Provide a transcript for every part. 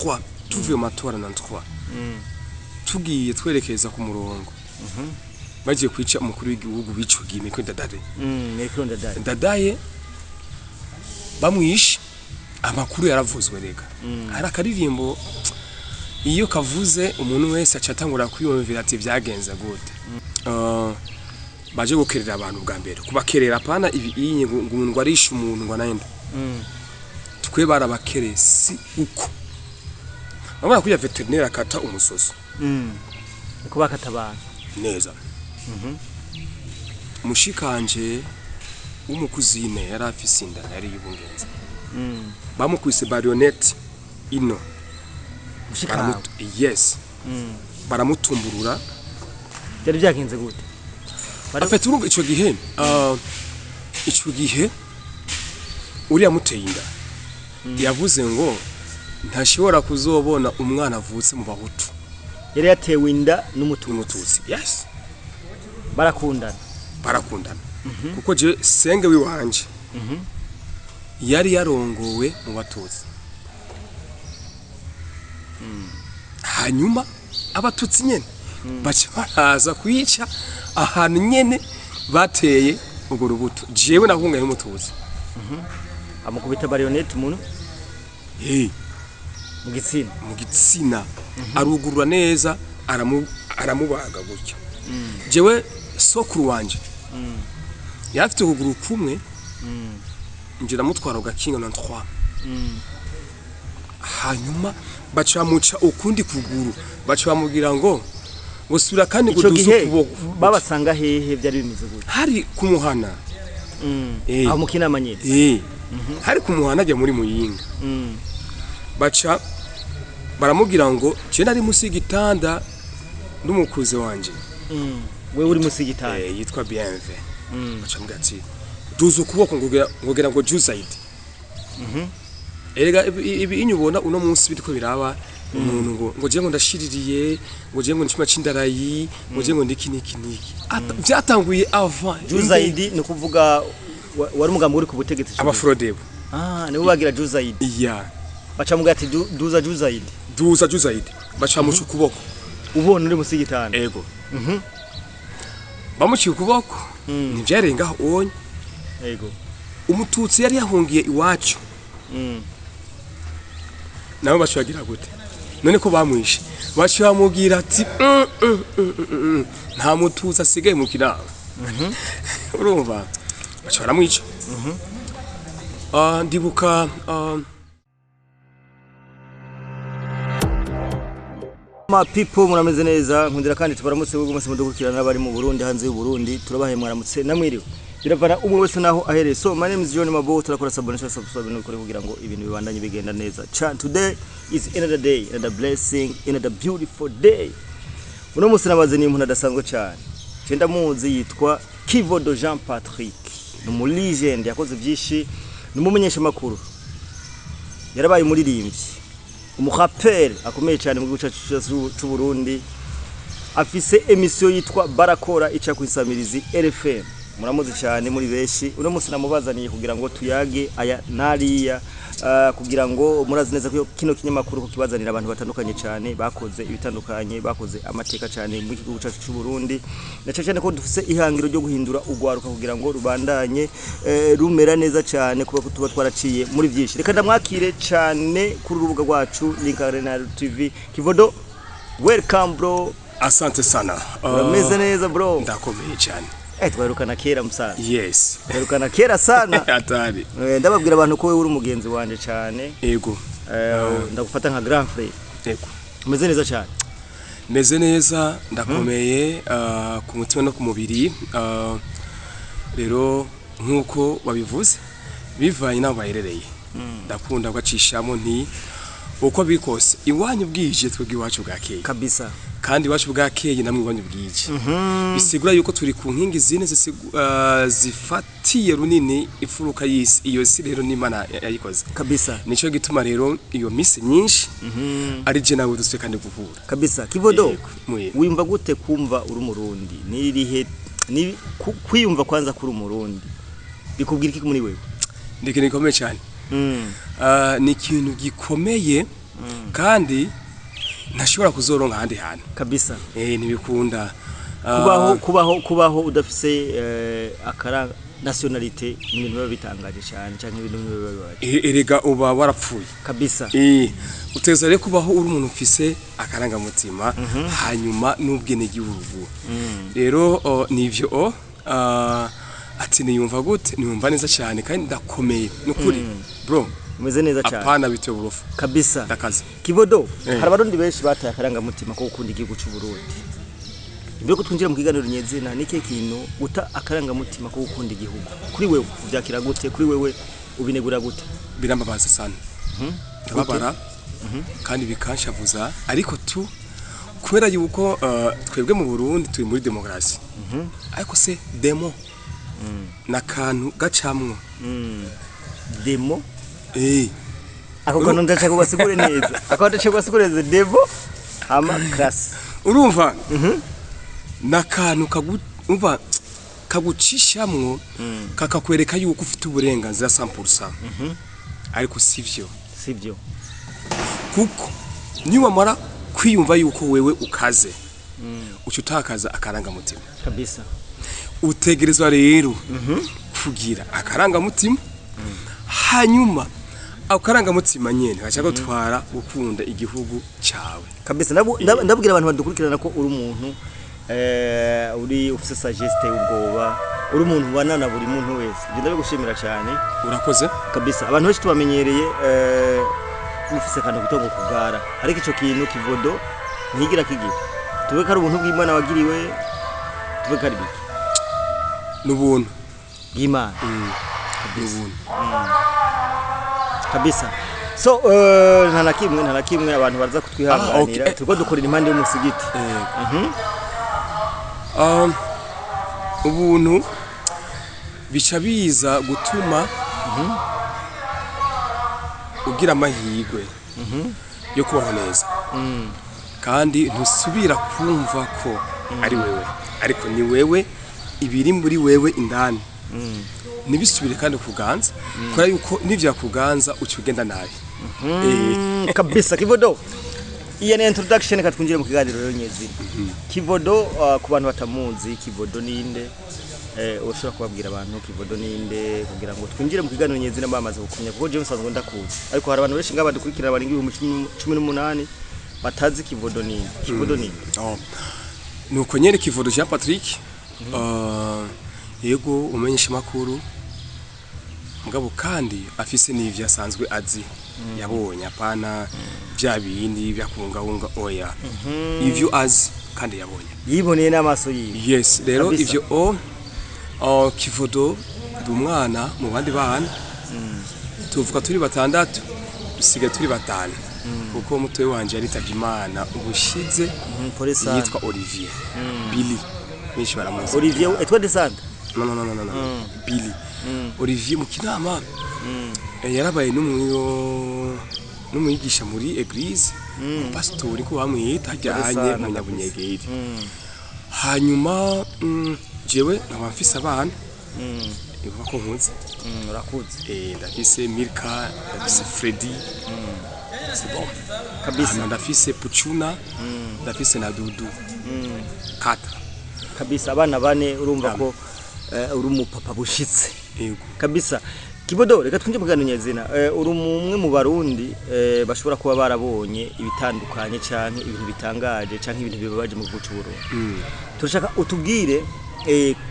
3 tuvuye mu matora na 3 tugiye twerekeza ku murongo bagiye kwica umukuru w'igihugu bicugiye Meko Ndadaye Ndadaye bamwishe amakuru yaravuzwe rega hari akaririmbo iyo kavuze umuntu wese acatangura kwiyumvira ati byagenze gute baje gukerera abantu bwa mbere kubakerera pana ibi ngo arisha umuntu ngo nayenda twe barabakeresi uko bamara kuya veterinary akata umusoso uko bakatabana neza mushikanje umukuzine yari afise inda yari yibungenze bamukwise marionette ino yes baramutumburura byari byagenze gute afite urumva ico gihe uriya muteye inda yavuze ngo ntashobora kuzobona umwana avutse mu bahutu yari yatewe inda n'umututsi yes barakundana kuko je senge wiwanje yari yarongowe mu batutsi hanyuma abatutsi nyene baca baraza kwica ahantu nyene bateye ubwo rubuto jewe nahungaye n'umututsi amukubita marionette umuntu mu gitsina arugurura neza aramubaga gutyo jewe sokuru wanje yafite ukuguru kumwe njira mutwara ugakinga na 3 hanyuma bacamuca ukundi kuguru bacamugira ngo gusura kandi gudusukuboko babasanga hehe byari bimize gute hari kumuhana aho mukina manyete hari kumuhana ajya muri muyinga baca baramugira ngo je nari musi gitanda n'umukuze wanje wewe uri musi gitanda yitwa Bienve baca mugati duzo kuboko ngogera ngo Juzaid erega ibi inyubona uno munsi bitiko biraba umuntu ngo je ngo ndashiririye ngo je ngo ncima cindarayi ngo je ngo niki byatanguye avant Juzaid no kuvuga wari umugambo uri ku butegetsi abafrodebo nibo bagira Juzaid baca mugati duza Juzaid baca mucu kuboko ubona uri musi gitanda ego bamuciye ukuboko nivyarenga onye ego umututsi yari yahungiye iwacu nabo bashagira gute none ko bamwishe bamubwira ati nta mututsi asigaye mu kiraro urumva baca baramwica ndibuka ma people murameze neza nkundira kandi tubaramutse bwo mase mudukurikirana bari mu Burundi hanze y'u Burundi turabahe mwaramutse namwiriwe biravana umwe wese naho ahereye so my name is John Mabo turakora subscribe no kugira ngo ibintu bibandanye bigenda neza today is another day, another blessing, another beautiful day. Uno musi nabaze ni umuntu adasanzwe cyane cyenda muzi yitwa Kivodo Jean Patrick numu legend yakoze byinshi numumenyesha makuru yarabaye umuririmbyi umuhaperi akomeye cyane mu gihugu cy'u Burundi afise emission yitwa Barakora ica ku Isamirizi RFM muramuzi cyane muri beshi uno musi namubazaniye kugira ngo tuyage aya nariya kugira ngo murazi neza ko kino kinyamakuru kukibazanira abantu batandukanye cyane bakoze ibitandukanye bakoze amateka cyane mu gihugu cyacu cy'u Burundi cyane ko dufise ihangiro ryo guhindura ugwaruka kugira ngo rubandanye rumera neza cyane kuba tuba twaraciye muri byinshi reka ndamwakire cyane kuri urubuga rwacu Link Arena TV Kivodo welcome bro asante sana urameze neza bro ndakomeye cyane twarukana kera musana yes twarukana kera sana atari ndababwira abantu ko wewe uri umugenzi wanje cyane yego ndagufata nka grand frère yego umeze neza cyane meze neza ndakomeye ku mutima no ku mubiri rero nkuko babivuze bivanye naho baherereye ndakunda gacishamo nti uko bikose iwanyu bwije twebwe iwacu bwakeye kabisa kandi iwacu bwakeye namwe iwanyu bwije bisigura yuko turi ku nkingi zine zifatiye runini ifuruka y'isi iyo si rero n'Imana yayikoze kabisa nico gituma rero iyo misi nyinshi ari je nawe duswe kandi guhura kabisa Kivodo wimva gute kumva uri umurundi nirihe ni kwiyumva kwanza kuri umurundi bikubwira iki muri wewe ndike nikomeye cyane ni ikintu gikomeye kandi ntashobora kuzoronka ahandi hantu kabisa ntibikunda kubaho udafise akara nationalité ni ibintu biba bitangaje cyane cyangwa ibintu biba bibaje erega uba warapfuye kabisa uteza rero kubaho uri umuntu ufise akarangamutima hanyuma n'ubwene gihugu rero nivyo ati niyumva gute niyumva neza cyane kandi ndakomeye nukuri bro umeze neza cyane apana bite burufu kabisa ndakaza Kivodo hari abarundi benshi bataye akarangamutima ko gukunda igihugu cy'u Burundi mbere ko twinjira mu kiganiro nyezina nike kintu uta akarangamutima ko gukunda igihugu kuri wewe uvyakira gute kuri wewe ubinegura gute birambabaza sana ndababara kandi bikanshavuza ariko kubera yuko twebwe mu Burundi turi muri demokrasi ariko se demo nakantu gacamwo demo ako kono ndashaka kubasigure neza ako ndashaka kubasigure demo ama class urumva nakantu kagucishamwo kakakwereka yuko ufite uburenganzira 100% ariko sivyo kuko niwamara kwiyumva yuko wewe ukaze ucutakaza akarangamutima kabisa utegerezwa rero kugira akarangamutima hanyuma akarangamutima nyene gashaka gutwara gukunda igihugu cyawe kabisa ndabwira abantu badukurikirana ko uri umuntu uri ufise sagesse ubwoba uri umuntu banana buri muntu wese genda bigushimira cyane urakoze kabisa abantu benshi tubamenyereye ufise kandi gutongo kugara ariko ico kintu Kivodo ntigira kigira tube kari ubuntu bw'Imana wagiriwe tube kari biki n'ubuntu bw'Imana kabisa so nta nakimwe abantu baraza kutwihanganira turiko dukorera impande y'umusigiti ubuntu bica biza gutuma ugira amahirwe yo kubaho neza kandi ntusubira kumva ko ari wewe ariko ni wewe ibiri muri wewe indani nibisubire kandi kuganza kora yuko nivyakuganza ucugenda nabi kabisa Kivodo iya ni introduction katwinjire mu kiganiro rero nyezina Kivodo ku bantu batamuzi Kivodo ninde ushobora kubabwira abantu Kivodo ninde kugira ngo twinjire mu kiganiro nyezina bamaze gukumya kuko James azngo ndakuzi ariko hari abantu benshi ngaba dukurikira bari 2018 batazi Kivodo ninde Kivodo ninde nuko nyere Kivodo Jean Patrick yego umenyesha makuru mugabo kandi afise n'ivyo asanzwe azi yabonye apana bya bindi byakunga oya ivyo azi kandi yabonye yiboneye n'amaso yiwe yes rero ivyo Kivodo dumwana mu bandi bana tuvuga turi batandatu dusigaye turi batanu kuko mutwe wanje yaritavye Imana ubushize yitwa Olivier Billy benshi baramuzi Olivier etwa descendre no Billy Olivier mu Kinama yarabaye n'umwigisha muri eglise pastori ko bamwita ajyanye mu Nyabunyegeri hanyuma jewe nkaba mfise abana ivuga ko nkuze urakuze ndafise Milka ndafise Freddy c'est bon kabisa ndafise Puchuna ndafise na Dudu kata kabisa abana bane urumva ko uri umupapa bushitse yego kabisa Kivodo reka twinje mugano nyezina uri umwe mu barundi bashobora kuba barabonye ibitandukanye canke ibintu bitangaje canke ibintu bibabaje mu gihugu cy'u Burundi turashaka utubwire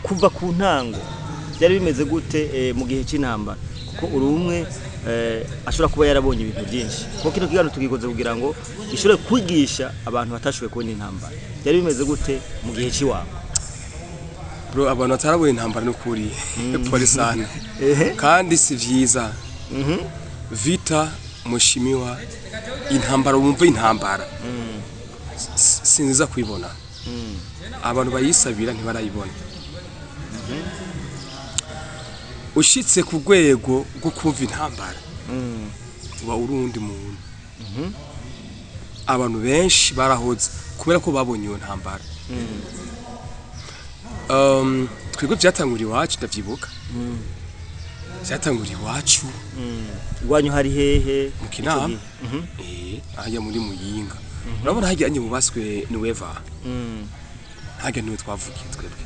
kuva ku ntango byari bimeze gute mu gihe cy'intambara kuko uri umwe ashobora kuba yarabonye ibintu byinshi kuko kino kiganiro tugikoze kugira ngo gishobore kwigisha abantu batashoboye kubona intambara byari bimeze gute mu gihe cy'iwabo bro abantu batarabonye intambara n'ukuri pole sana kandi si vyiza vita mushimiwa intambara wumva intambara sinziza kwibona abantu bayisabira ntibarayibona ushitse ku rwego rwo kumva intambara uba urundi muntu abantu benshi barahoze kubera ko babonye iyo ntambara twebwe byatanguriye iwacu ndavyibuka cyatangura iwacu iwanyu hari hehe mu Kinama ajya muri Muyinga urabona hajyanye mubaswe Nueva hajya niwe twavukiye twebwe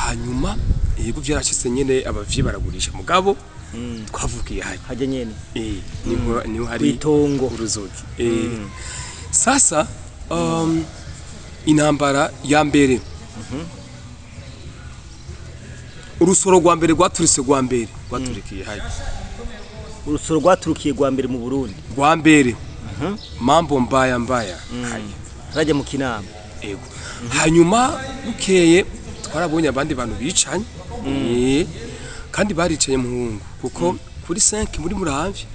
hanyuma yego byaracitse nyene abavyi baragurisha mugabo twavukiye hajya nyene niho hari itongo uruzogi sasa intambara ya mbere urusoro rwa mbere rwaturise rwa mbere rwaturikiye hayi urusoro rwaturukiye rwa mbere mu Burundi rwa mbere mambo mbaya hayi rajya mu Kinama yego hanyuma bukeye twarabonye abandi bantu bicanye kandi baricaye muhungu kuko kuri 5 muri Muramvya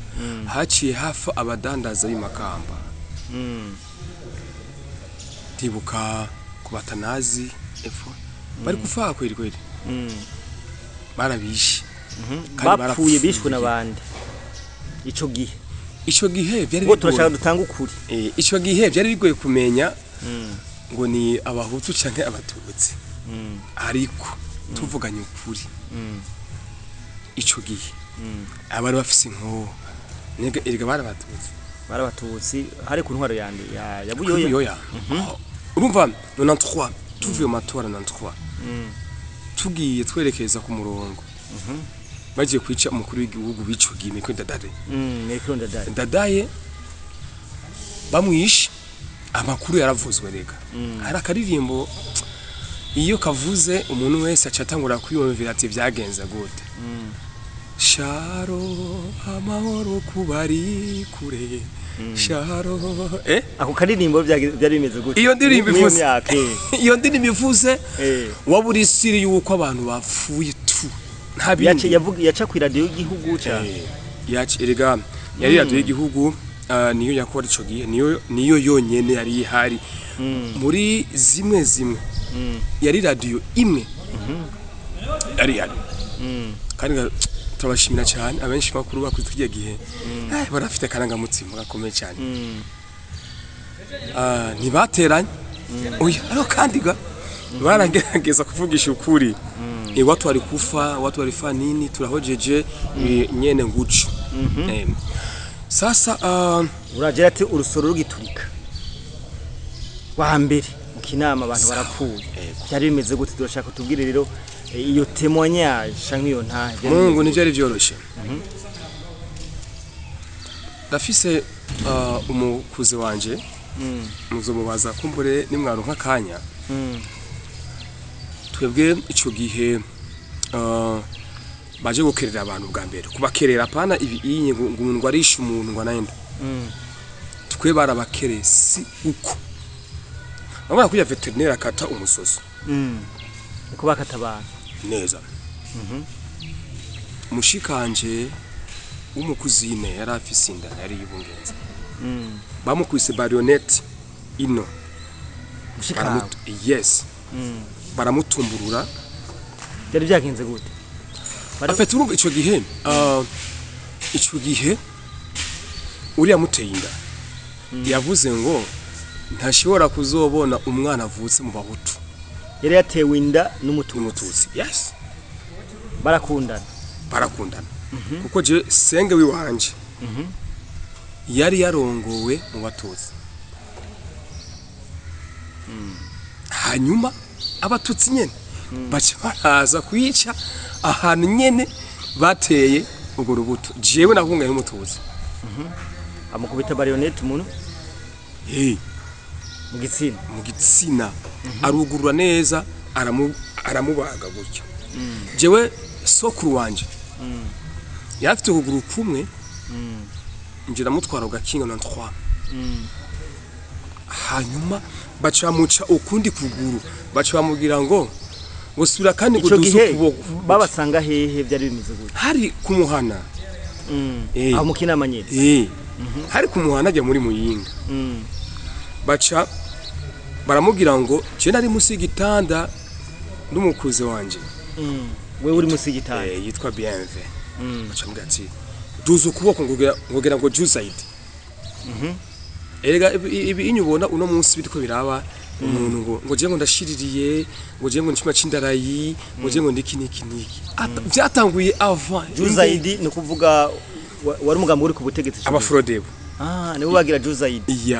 haciye hafa abadandaza b'imakamba tibuka kubatanazi efo bari kufa kweli barabishe bapfuye bishwe nabandi ico gihe byari bigoye turashaka dutanga ukuri ico gihe byari bigoye kumenya ngo ni abahutu canke abatutsi ariko tuvuganye ukuri ico gihe abari bafise inko nega erega barabatutsi hari ku ntwaro yandi ya Buyoya urumva 93 tuvuye matora 93 tugiye twerekeza ku murongo bagiye kwica umukuru w'igihugu bico gime ko Dadaye bamwishe amakuru yaravuzwe rega hari akaririmbo iyo kavuze umuntu wese acatangura kwiyumvira ati byagenze gute Sharo amahoro kubari kure Sharo ako karirimbo byari bimeze gute iyo ndirimbo ivuze waburi siri yuko abantu bapfuye tu ntabindi yaca ku radio y'igihugu yaca erega yari radio y'igihugu niyo yakora ico gihe niyo yonyene yari ihari muri zimwe yari radio imwe yari kandi turabashimira cyane abenshi makuru bakwiye gihe barafite karanga mutsima gakomeye cyane ntibateranye oya ayo kandi baragerageza kuvugisha ukuri watu wali kufa watu walifa nini turahojeje nyene ngucu sasa uragera ati urusoro rugiturika wa mbere mu Kinama abantu barapfuye byari bimeze gute turashaka tubwire rero iyo témoignage nk'iyo nta Mungu ni byari byoroshe dafise umukuze wanje muzomubaza kumbure nimwaro nk'akanya twebwe ico gihe baje gukerera abantu bwa mbere kubakerera pana ibi ngo arisha umuntu ngo naenda twe barabakeresi uko bamara kuya veterinaire akata umusoso uko bakatabana neza mushikanje umukuzine yari afise inda yari yibungenza bamukwise marionette ino yes baramutumburura byari byagenze gute afite urumva ico gihe uriya muteye inda yavuze ngo ntashobora kuzobona umwana avutse mu bahutu yari yatewe inda n'umututsi yes barakundana kuko je senge wiwanje yari yarongowe mu batutsi hanyuma abatutsi nyene baca baraza kwica ahantu nyene bateye ubwo rubuto jewe nahungaye n'umututsi amukubita marionette umuntu mu gitsina arugurura neza aramubaga gutyo jewe sokuru wanje yafite ukuguru kumwe njira mutwara ugakinga na 3 hanyuma bacamuca ukundi kuguru bacamugira ngo gusura kandi guduza ukuboko babasanga hehe byari bimeze gute hari kumuhana aho mu Kinama nyene hari kumuhana ajya muri Muyinga baca baramugira ngo je nari musi y'igitanda n'umukuze wanje we uri musi y'igitanda yitwa Bienve baca mugati duza ukuboko ngogera ngo Jusaid erega ibi inyubona uno munsi bitiko biraba umuntu ngo je ngo ndashiririye ngo je ngo ncima cindarayi ngo je ngo ndiki niki byatanguye avant Juzaidi ni kuvuga wari umugambi uri ku butegetsi abafrodebo nibo bagira Juzaidi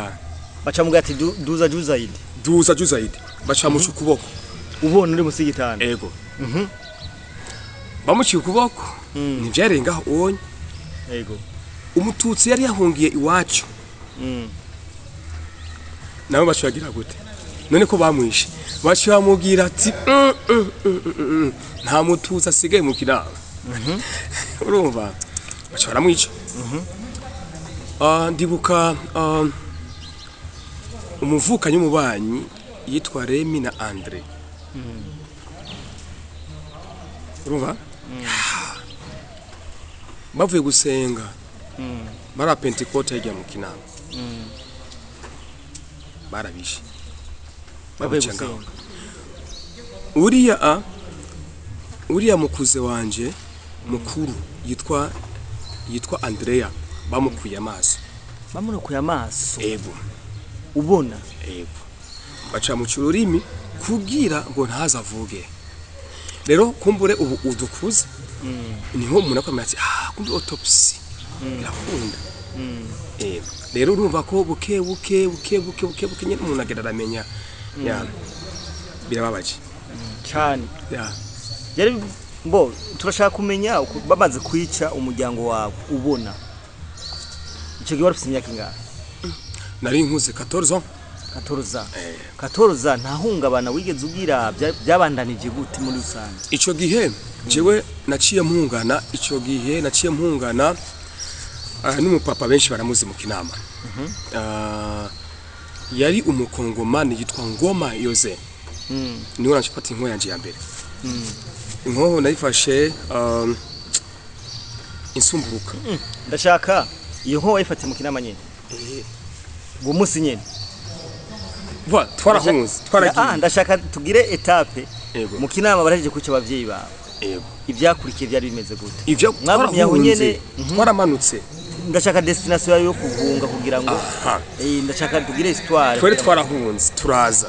baca muga ati duza Juzaidi baca mu kuboko ubona uri musigitana ego bamuciye ukuboko ntivyarengaho onye ego umututsi yari yahungiye iwacu nabo bacagira gute none ko bamwishe baciye bamubwira ati nta mututsi asigaye mu kinama urumva baca baramwica ndibuka umuvukanyi w'umubanyi yitwa Remi na Andre urumva bavuye gusenga mara Pentecote yajya mu kinama barabishe babucenga uriya mukuze wanje mukuru yitwa Andrea bamukuye amaso ego ubona ego baca mu cyururimi kugira ngo ntazavuge rero kumbure ubu udukuze niho umuntu akomeye ati kumbe autopsy irakunda rero urumva ko buke nyine umuntu agenda aramenya birababaje cyane yari turashaka kumenya bamaze kwica umuryango wawe ubona icyo gihe warufite imyaka ingahe nari nkuze 14 nta hungabana wigeze ugira byabandanije gute muri rusange icyo gihe jewe naciye mpungana n'umupapa benshi baramuzi mu kinama yari umukongomani yitwa Ngoma Yoze niwe nacifata inko yanje ya mbere inkoho nayifashe insumburuka ndashaka iyo nkoho wayifatiye mu kinama nyene uwo munsi nyene twaragiye ndashaka tugire etape mu kinama baraje kuca abavyeyi bawe ivyakurikiye byari bimeze gute ivyo twaramanutse ndashaka destination yayo yo kugunga kugira ngo ndashaka tugire histoire twere twarahunze turaza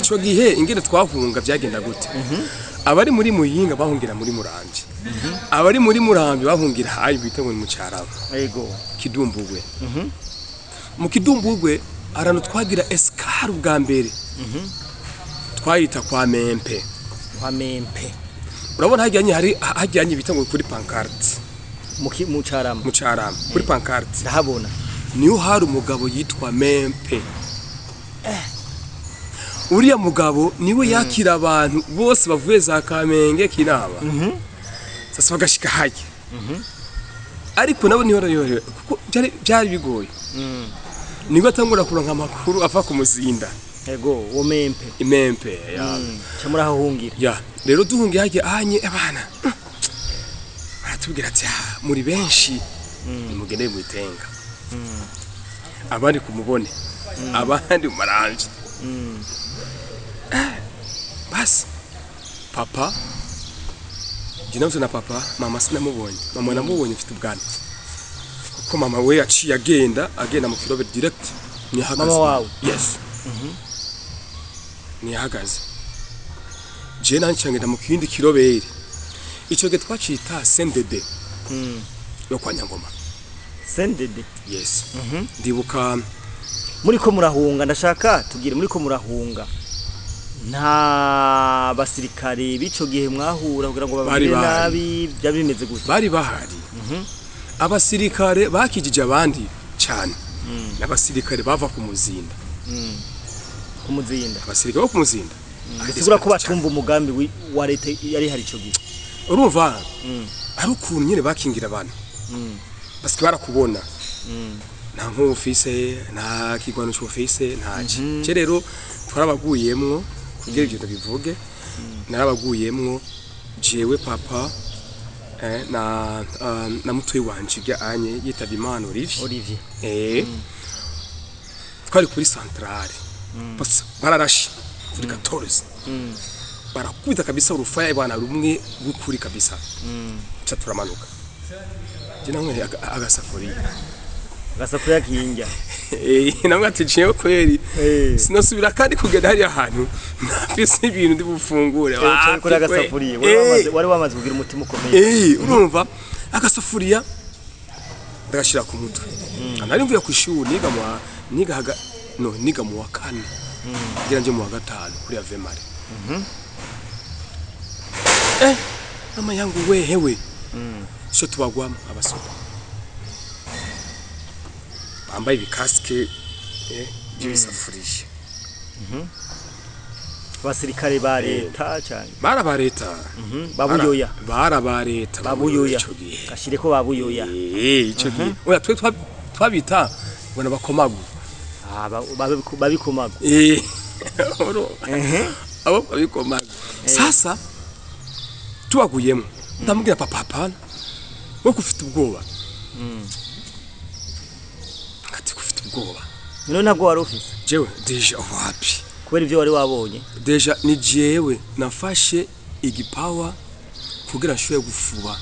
ico gihe ingene twahunga byagenda gute abari muri Muyinga bahungira muri Murambi abari muri Murambi bahungira hayi bita ngo mu Caraba Kidumbugwe mu Kidumbugwe arano twagira escar bwa mbere twayita kwa Mempe urabona hajyanye bita ngo kuri pancarte mu Carama kuri pancarte ndahabona niyo hari umugabo yitwa Mempe uriya mugabo niwe yakira abantu bose bavuye za Kamenge kinaba sasa bagashika haje ariko nabo niho rero kuko byari bigoye niba atangura kuronka amakuru ava ku muzinda wo Mempe cyamura hahungira rero duhungiye haje anye abana baratubwira ati muri benshi nimugende mu itenga abandi kumubone abandi maranje basi papa jinavuze na papa mama sinamubonye mama namubonye mfite ubwana kuko mama we yaciye agenda mu kilobe direct mama wawe yes nihagaze je nancangenda mu kindi kiloberi ico ge twacita sendede yo kwa Nyangoma sendede yes ndibuka muri ko murahunga ndashaka tugire muri ko murahunga nta basirikare bico gihe mwahura kugira ngo babire nabi byabimeze gute bari bahari abasirikare bakijije abandi cyane n'abasirikare bava ku muzinda abasirikare bo ku muzinda bisigura ko batumva umugambi wa leta yari hari ico gihe urumva ari ukuntu nyine bakingira abantu basi barakubona nta nk'ufise nta kigwano cy'ufise ntaje rero twarabaguyemwo kugira ibyo ndabivuge narabaguyemwo jewe papa na mutoyi wanje anye yitavye Imana Olivier twari kuri centrale basi bararashi kuri 14 barakubita kabisa urufaya bwana rumwe gukuri kabisa cha turamanuka jina mwe agasafuriya kinja namwe ati jewe kweri sinosubira kandi kugenda hari ahantu nafise ibintu ndi bufungure kuri agasafuriye wari wamaze kugira umutima ukomeye urumva agasafuriya ndagashira ku mutwe nari mvuye ku ishuri niga mu wa kane ngira nje mu wa gatanu kuri Avemare mama yangu wehewe sho tubagwamo abasoko bambaye ibikaske by'ibisafuriya abasirikare ba leta cyane barabareta babuyoya barabareta babuyoya gashire ko babuyoya ico gihe oya twe twabita bona bakomagu babikomagu abo babikomagu sasa tuwaguyemo ndamubwira papa hapana wo kufite ubwoba ngati kufite ubwoba none ntabwo wari ufite jewe deja wapi kubera ivyo wari wabonye deja ni jewe nafashe igipawa kugira nshoye gufuba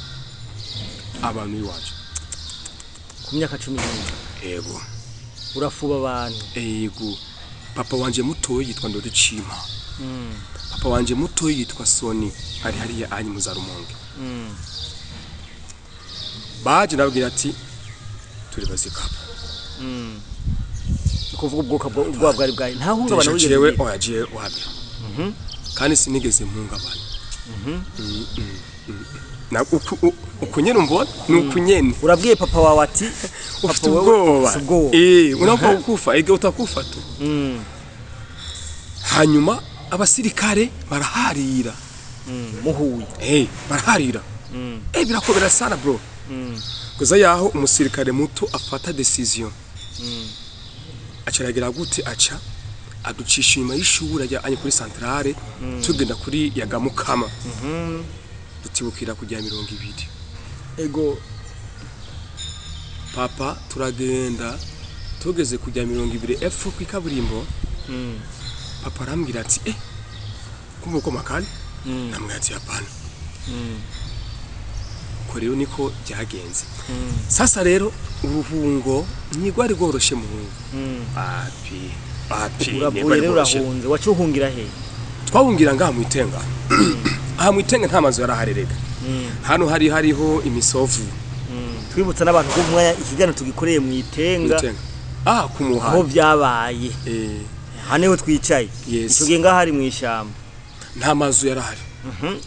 abantu iwacu ku myaka 10 yego urafuba abantu yego papa wanje mutoyi yitwa Ndoricima papa wanje mutoyi yitwa Soni hari hariya anyi muzarumonge baje nabwira ati turi bazikapa kuvuga ubwoka bwari bwayi nta hungabana jewe oyaje wabi kandi sinigeze mpungabana na ukunyene mbona nukunyene urabwiye papa wawe ati ufite ubwoba unapfa ukufa ege utakufa tu hanyuma abasirikare baraharira muhuye baraharira birakobera sana bro kuza yaho umusirikare muto afata decision acaragira gute aca aducisha inyuma y'ishuri ajya kuri centrale tugenda kuri Yagamukama dutibukira kujya 200 ego papa turagenda tugeze kujya 200 F ku ikaburimbo papa arambwira ati kumuko makani namwe ati hapana ko rero niko byagenze sasa rero uruhungo nigwari goroshe mu api uravuye urahunze wacuhungira he twahungira ngaha mu itenga aha mu itenga nta mazu yaraharerega hano hariho imisovu twibutsa n'abantu ko mwanya ikigano tugikoreye mu itenga ku muhanda aho byabaye haneho twicaye ico gihe ngaha hari mu ishamba nta mazu yarahari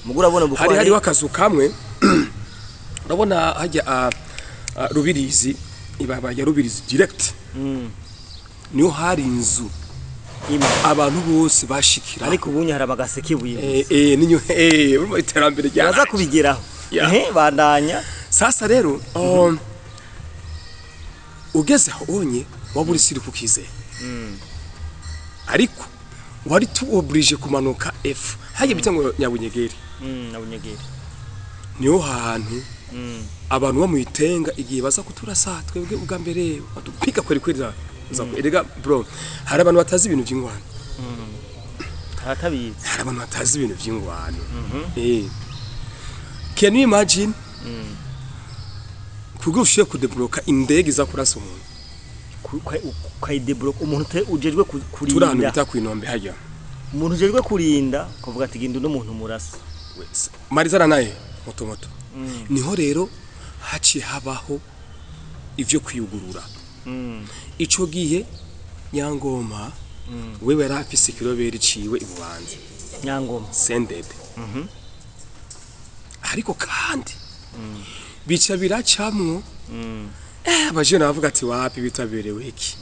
mugura bona bukwari hariho akazu kamwe urabona hajya Rubirizi ibaba ya Rubirizi direct niho hari inzu abantu bose bashikira ariko ubunye hari abagaseke buye ninyo urumva iterambere rya baza kubigeraho bandanya sasa rero ugeze honye waburi siri kukize ariko wari tu oblige kumanuka F haje bitango Nyabunyegeri Nyabunyegeri niho hantu abantu bamwitenga igihe baza kuturasa twebwe ubwa mbere badupika kweri erega bro hari abantu batazi ibintu by'ingwano haratabizi hari abantu batazi ibintu by'ingwano can you imagine kugushiye kudebloka indege za kurasa umuntu ukayidebloka umuntu ujejwe kurinda turano bita kwinombe hajya umuntu ujejwe kurinda kuvuga ati gindu n'umuntu murasa marizara naye moto niho rero haci habaho ivyo kwiyugurura ico gihe Nyangoma wewe yarafise kiroberi ciwe ibubanze Nyangoma sendede ariko kandi bica biracamwo abajene bavuga ati wapi bitaberewe iki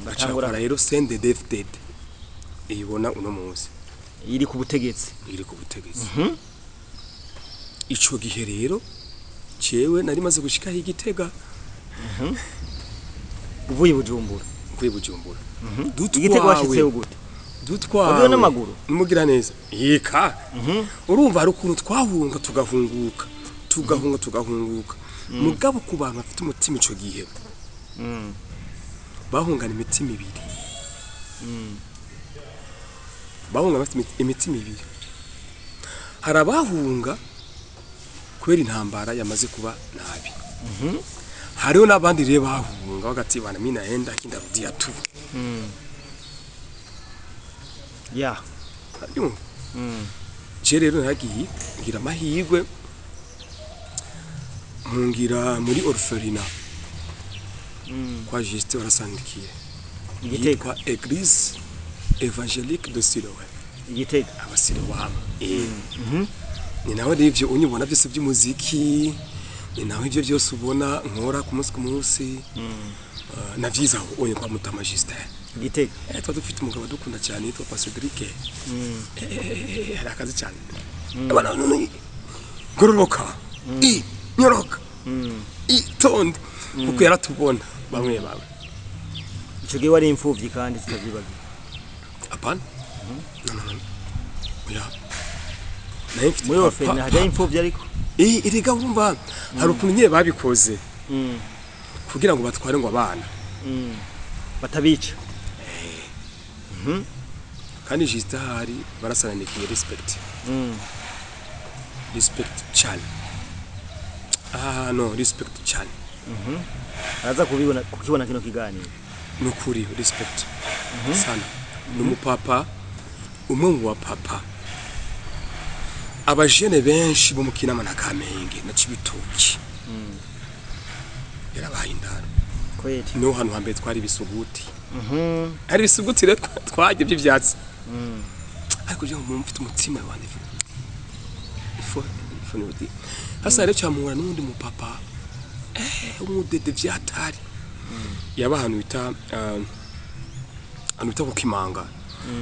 bacakora rero sendede dead ibona uno munsi iri ku butegetsi ico gihe rero cewe nari maze gushika Igitega uvuye Bujumbura Igitega washitseho gute dutwawe n'amaguru numugira neza yeka urumva ari ukuntu twahunga tugahunguka mugabo ku bantu bafite umutima ico gihe bahungana imitima ibiri bafite imitima ibiri harabahunga kwera intambara yamaze kuba nabi hariho n'abandi rero bahunga bagati bana mimi naenda kindarudia tu ya ariyo je rero nagiye ngira amahirwe ngira muri orphelinat kwa Juste warasandikiye Igitega Église évangélique de Siloé Igitega abasilowamu ni nawe rivyo unyibona byose by'umuziki ni nawe ivyo byose ubona nkora ku munsi navyiza onye kwa Mutama Juste Igitega twa dufite umugabo dukunda cyane yitwa Pacifique harakazi cyane abana none gororoka nyoroka tonde kuko yaratubona bamwe ico gihe wari imfuvyi kandi tutavyibagiye apana oya muri orphelinat hajya imfuvyi ariko iriga bumva hari ukuntu nyine babikoze kugira ngo batware ngo abana batabica kandi Juste hari barasananikiye respect cyane no respect cyane araza kukibona kino kiganiro nukuri respect sana n'umupapa umwe mu bapapa abajene benshi bo mukinama na Kamenge na Cibitoki yarabaye indaro kweli no hano hambere twari bisuguti ari bisuguti rero twaje by'ivyatsi ariko je mu mfite umutima wanje ifo nudi hasa rero cyamura n'undi mu papa umudede vyatari yabahantu bita anuta kukimanga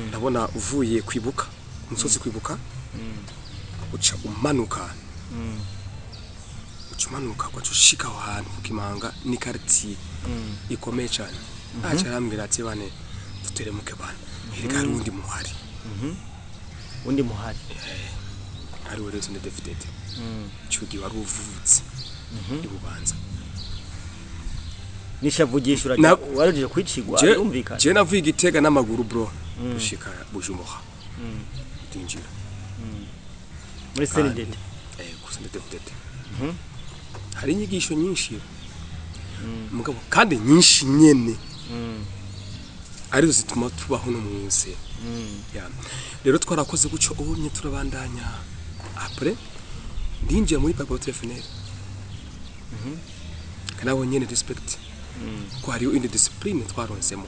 ndabona uvuye kwibuka umusozi kwibuka uca umanuka kwa cushika ahantu kukimanga ni quartier ikomeye cyane acha arambwira ati bane tuteremuke bana hirika rundi muhari undi muhari ari wero sonde David cyugi wari uvutse ibubanza nishavugisha waruje kwicigwa yumvikana je navuye Igitega n'amaguru bro ushika Bujumbura tinjira muri Senedete kusende David hari inyigisho nyinshi mugabo kandi nyinshi nyene arizo zituma tubaho no munsi rero twarakoze gucyo ubunye turabandanya après ndinjiye muri papa telefone kana wonyene respect ko hariyo indi discipline twaronsemo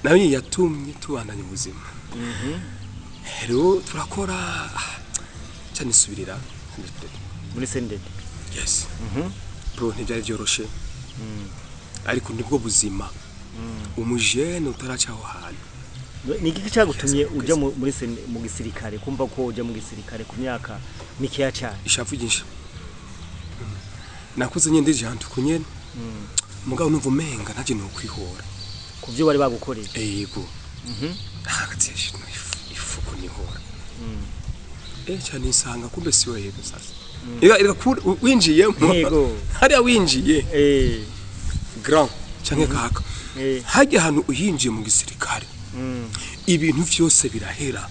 nayo yatumye tubandanya ubuzima rero turakora cyane subirira muri Senedete yes bro ntibyari byoroshe ariko nibwo buzima umujene utaracaho hantu ni iki cyagutumye uja mu gisirikare kumva ko uja mu gisirikare ku myaka mikeya cyane ishavugisha nakuze nyende jantu kunyene mugabo numva umenga naje no kwihora kuvyo bari bagukoreye yego hagati ifu kunihora cyane isanga kumbe siwe yego sasa ega winjiye yego hariya winjiye grand canke kaka hajya hanu uhinjiye mu gisirikare ibintu vyose birahera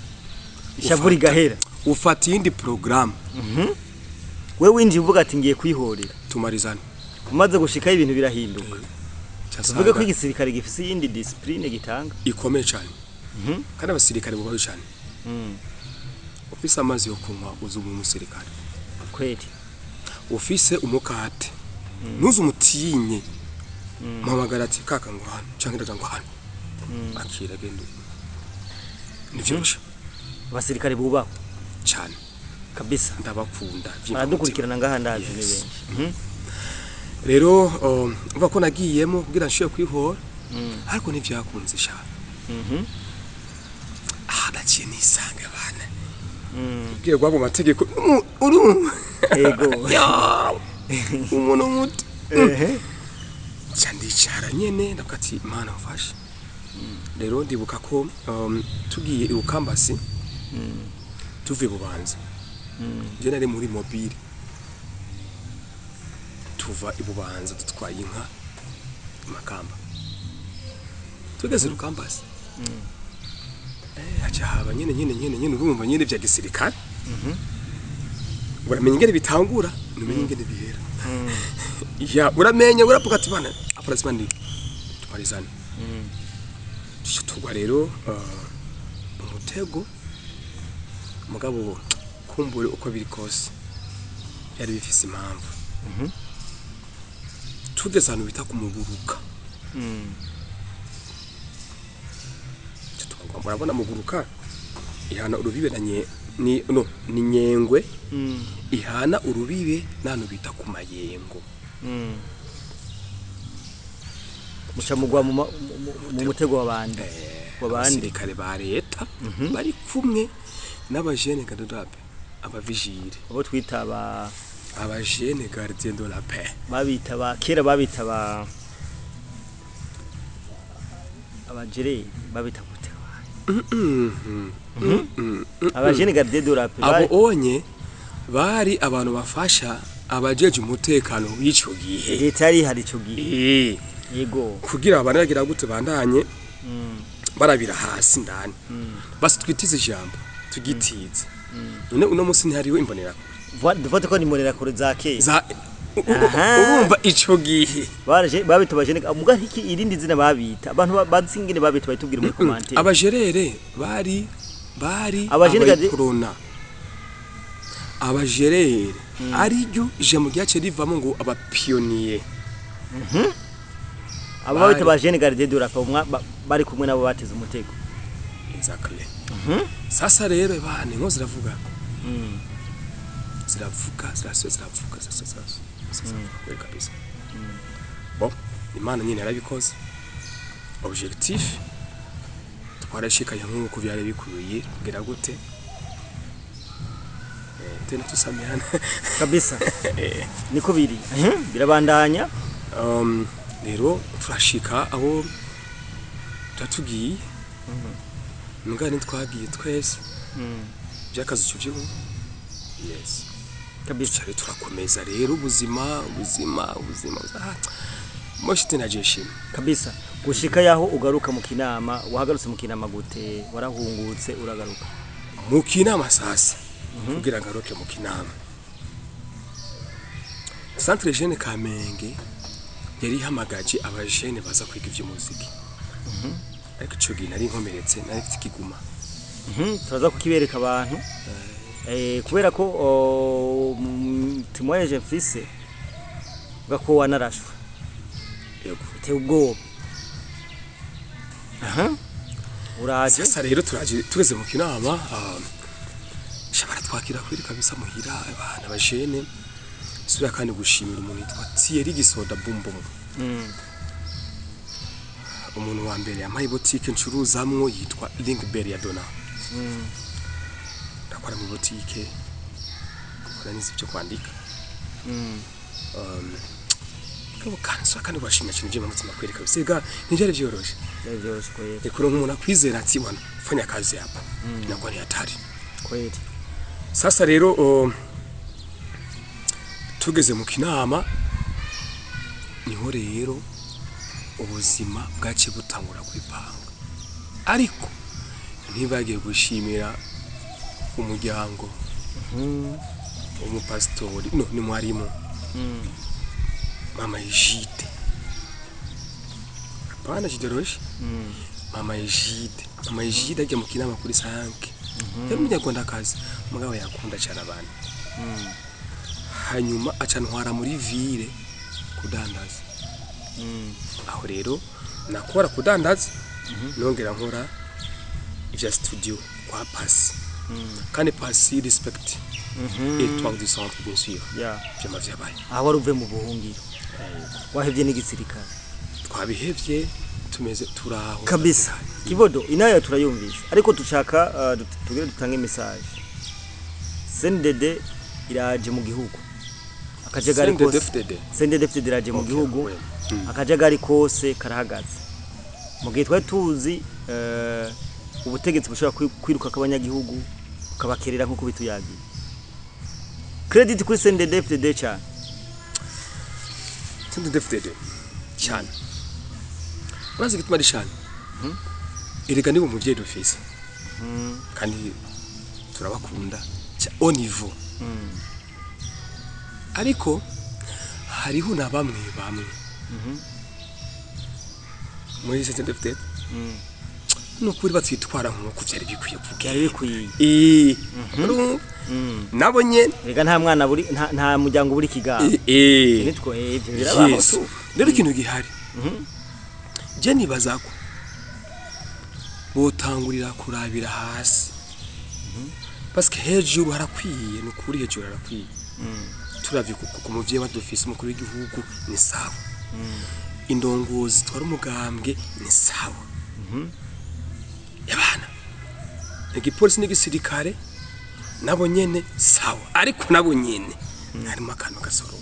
ishavuri gahera ufata iyindi programme we winjiye uvuga ati ngiye kwihorera tumarizana umaze gushikaho ibintu birahinduka tuvuge ko igisirikare gifise iyindi discipline gitanga ikomeye cyane kandi abasirikare bubaho cyane ufise amazi yo kunywa uzu mu musirikare kweli ufise umukate nuzu mutinye mpamagara ati kaka ngo hano canke ndaga ngo hano akira gendo nivyosha abasirikare bubaho cyane kabisa ndabakunda baradukurikirana ngaha ndazi ni benshi rero uva ko nagiyemo kugira nshiye kwihora ariko ntivyakunze sha ndaciye nisanga bana ugiye gwa mu mategeko ego umuntu muto candicara nyene ndakati imana mfashe rero ndibuka ko tugiye iukambasi tuve bubanza je nari muri mobile tuva ibubanza dutwaye inka makamba tugeze rukambasi acha haba nyene urumva nyene bya gisirikare uramenye ingene bitangura numenye ingene bihera ya uramenye urapuka ati bana aparazima ndi tumarizana tugwa rero umutego mugabo kumbure uko biri kose yari bifise impamvu tugeze ahantu bita kumuguruka murabona muguruka ihana urubibe ni nyengwe ihana urubibe nano bita ku mayengo mucamugwa mu mutego w'abandi abasirikare ba leta bari kumwe n'abajene gadodape abavigile abo twita abajene gardien de la paix kera babita abajere babita gute abajene gardien de la paix abo onye bari abantu bafasha abajeje umutekano w'ico gihe leta yari hari ico gihe yego kugira abanagira gute bandanye barabira hasi ndani basi twitize ijambo tugitize none uno musi ntihariwe imbonera dufate ko nimorera kure za urumva ico gihe babita abajene muga hiki irindi zina babita abantu bazingene babita bayitubwira muri commentaire abajerere bari corona abajerere ari ryo ijambo ryace rivamo ngo abapionier ababita abajene gardien de la paix bari kumwe nabo bateze umutego exactly sasa rero bane ngo ziravuga kabisa bon imana nyine yarabikoze objectif twarashikanye nk'uko byari bikubiye kugira gute tena tusamehana kabisa niko biri birabandanya rero turashika aho tatugiye mugane twagiye twese byakazi cyuvyo yes kabisa rero turakomeza rero ubuzima moshite na jeshi kabisa gushika yaho ugaruka mu kinama wahagarutse mu kinama gute warahungutse uragaruka mu kinama sasa kugira ngaruke mu kinama Centre Jeune Kamenge yari hamagaje abajene baza kwiga ivy'umuziki ariko ico gihe nari nkomeretse nari mfite ikiguma turaza kukibereka abantu kubera ko timoyeje mfise gako wanarashwe yego te ubwo uraje sasa rero tugeze mu kinama shabara twakira kwiri kabisa muhira abana bajene sura kandi gushimira umuntu yitwa Thierry Gisoda Bumbum umuntu wa mbere yampaye boutique ncuruzamwo yitwa Linkberry ya Dona ndakora mu boutique kora nizi byo kwandika kabo kanso kandi bashimya cyane byo mutima kwereka bisega nijere byoroje ko yego ikuro nk'umuntu akwizera ati bwana fanya kazi hapa nako ni hatari kweli sasa rero tugeze mu kinama niho rero ubuzima bwace butangura kwipanga ariko ntibagiye gushimira umuryango umupastori ni mwarimu mama Egide bana jidorosh mama Egide ajya mu kinama kuri sanke yari umunyarwanda kazi mugabo yakunda cyane abantu hanyuma acantwara muri ville kudandaza aho rero nakora kudandaza nongera nkora ivya studio kwa Pasi kandi Pasi respect étoile du centre bien sûr byama vyabaye aho waruve mu buhungiro wahevye n'igisirikare twabihevye tumeze turaho kabisa kibodo inayo turayumvise ariko dushaka tugire dutange message CNDD iraje mu gihugu akajagari kose CNDD iraje mu gihugu akajagari kose karahagaze mu gihe twari tuzi ubutegetsi bushobora kwiruka kabanyagihugu kabakerera nkuko bituyagiye credit kuri CNDD cyane cyane urazi gituma ari cyane erega ni umuvyeyi dufise kandi turabakunda au niveau ariko hariho na bamwe muri CNDD-FDD nukuri batwitwara nk'uko vyari bikwiye nabo nyene rega nta mwana buri nta muryango buri kigabo nitwo ivyo birabaho rero ikintu gihari je nibazako botangurira kurabira hasi parce que hejuru harakwiye nukuri hejuru harakwiye turavye ku muvyeyi wadufise umukuru w'igihugu ni sawa indongozi twari umugambwe ni sawa yabana igipolisi n'igisirikare nabo nyene sawa ariko nabo nyene harimo akantu gasoro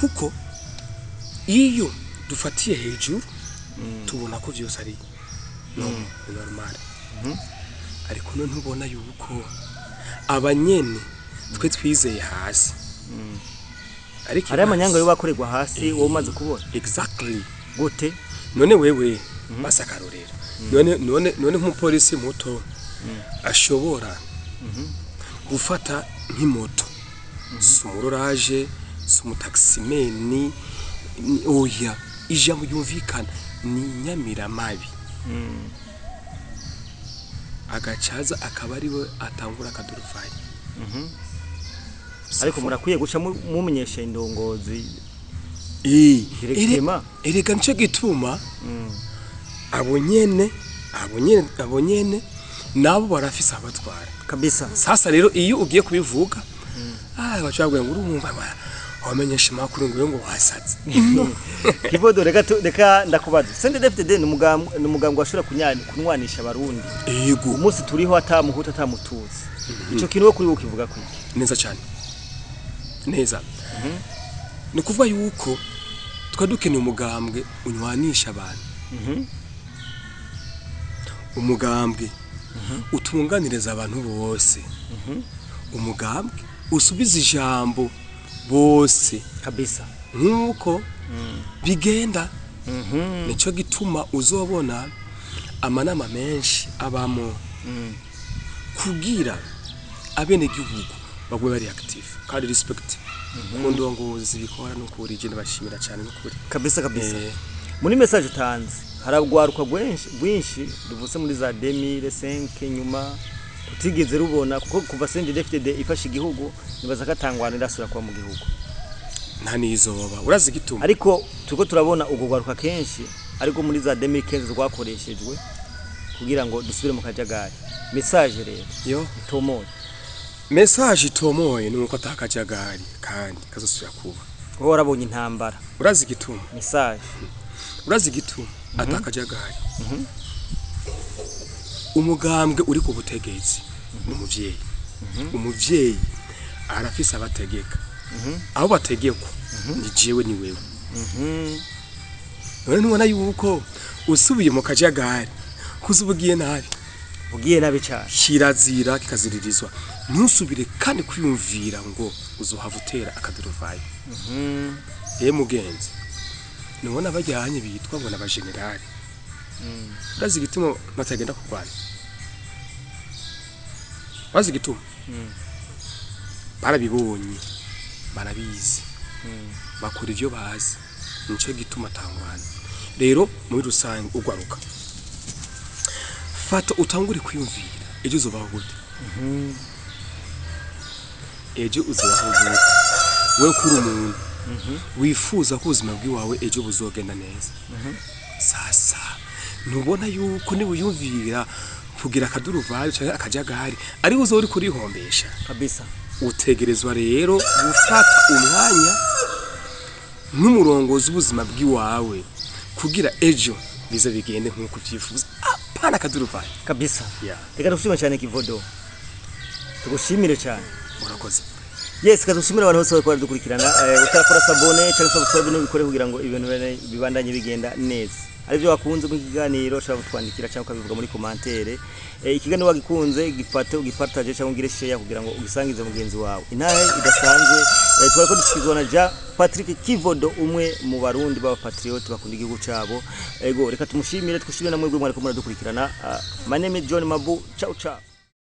kuko iyo dufatiye hejuru tubona ko vyose ari normal ariko none ntubona yuko abanyene twe twizeye hasi ariko ari amanyanga yo bakorerwa hasi wo umaze kubona exactly gute none wewe basakarorera none nk'umupolisi muto ashobora gufata nk'imoto sumururaje sumutaximeni oya ijambo yumvikana ni nyamiramabi agacaza akaba ari we atangura akaduruvayi ariko murakwiye guca mumenyesha indongozi erega nico gituma abonyene nabo barafise abatwara kabisa. Sasa rero iyo ugiye kubivuga bacabwe ngo urumva wamenyesha makuru ngo wasaze kibodo reka ndakubaza CNDD-FDD ni umugambwe washobora kunwanisha abarundi yego umunsi turiho atamuhuta atamutuzi ico kintu wo kuri wo kivuga kwiki neza cyane neza ni kuvuga yuko twadukeneye umugambwe unywanisha abantu umugambwe utunganiriza abantu bose umugambwe usubiza ijambo bose kabisa nkuko bigenda nico gituma uzobona amanama menshi abamo kugira abene gihugu bagwe bari active kandi respect kundongozi bikora no kuri je ndabashimira cyane no kuri kabisa muri message utanze haragwaruka bwinshi duvutse muri za 2005 nyuma tutigeze rubona kuko kuva CNDD-FDD ifasha igihugu nibaza katangwanira asura kwa mu gihugu nta nizoba urazi gituma ariko tuko turabona ugo gwaruka kenshi ariko muri za 2015 rwakoreshejwe kugira ngo dusubire mu kajagari message rero yo tomoye message tomoye nuko atakajagari kandi kazosubira kuba warabonye intambara urazi gituma message urazi gituma atakajagari umugambwe uri ku butegetsi n'umuvyeyi umuvyeyi arafise abategeka abo bategekwa ni jewe ni wewe none nubona yuko usubiye mu kajagari kuzubugiye nabi cyane kirazira kikaziririzwa ntusubire kandi kwiyumvira ngo uzohava utera akaduruvayi mugenzi nubona bajyanye bitwa ngo n'abagenerali urazi gituma batagenda kurwana bazi gituma barabibonye barabizi bakora ivyo bazi nico gituma tangwana rero muri rusange ugwaruka fata utangure kwiyumvira ejo uzobaho gute ejo uzobaho gute wewe kuri umuntu wifuza ko ubuzima bw'iwawe ejo buzogenda neza sasa nubona yuko nibuyumvira kugira akaduruvayo cyangwa akajagari ari uzori kurihombesha kabisa utegerezwa rero gufata umwanya n'umurongozi ubuzima bw'iwawe kugira ejo biza bigende nkuko byifuza apana akaduruvayo kabisa reka dushimire cyane Kivodo tugushimire cyane urakoze yes kadushimira abantu bose bakora dukurikirana utakora sabone cyangwa subscribe no bikore kugira ngo ibintu bibandanye bigenda neza arivyo wakunze mu kiganiro cyangwa twandikira cyangwa kabivuga muri commentaire ikiganiro wagikunze gifate ugipartage cyangwa ungire share kugira ngo ugisangize mugenzi wawe intahe idasanzwe twariko dushikizwa na Ja Patrick Kivodo umwe mu barundi baba patriot bakunda igihugu cyabo ego reka tumushimire twushimire namwe gwe mwariko muradukurikirana my name is John Mabu ciao ciao